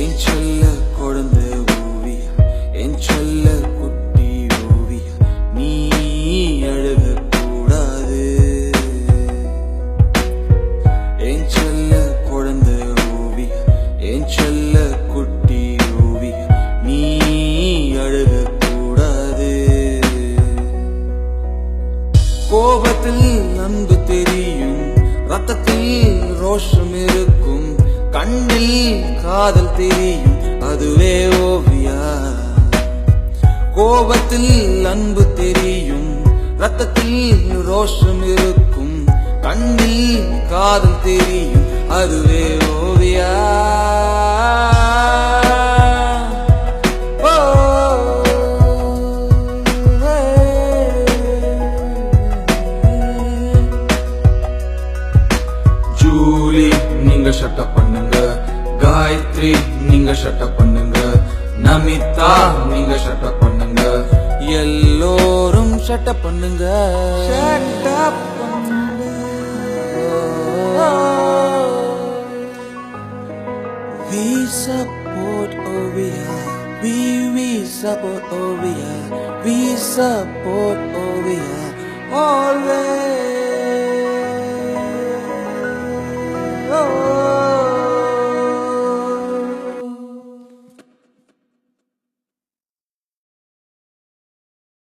என் செல்ல குழந்தை ஓவியா, என் செல்ல குட்டி ஓவியா, நீ அழுக கூடாது. என் செல்ல குழந்தை ஓவியா, என் செல்ல குட்டி ஓவியா, நீ அழுக கூடாது. கோபத்தில் அன்பு தெரியும், ரத்தத்தில் ரோஷம் இருக்கும், கண்ணில் காதல் தெரியும், அதுவே ஓவியா. கோபத்தில் அன்பு தெரியும், ரத்தத்தில் ரோஷம் இருக்கும், கண்ணில் காதல் தெரியும், அதுவே ஓவியா. ஜூலி நீங்க ஷட்டப் பண்ணுங்க, காயத்ரி நீங்க ஷட்டப் பண்ணுங்க, நமிதா நீங்க ஷட்டப் பண்ணுங்க, எல்லோரும் ஷட்டப் பண்ணுங்க. ஷட்டப் பண்ணுங்க. We support Ovia, we support Ovia, we support Ovia always.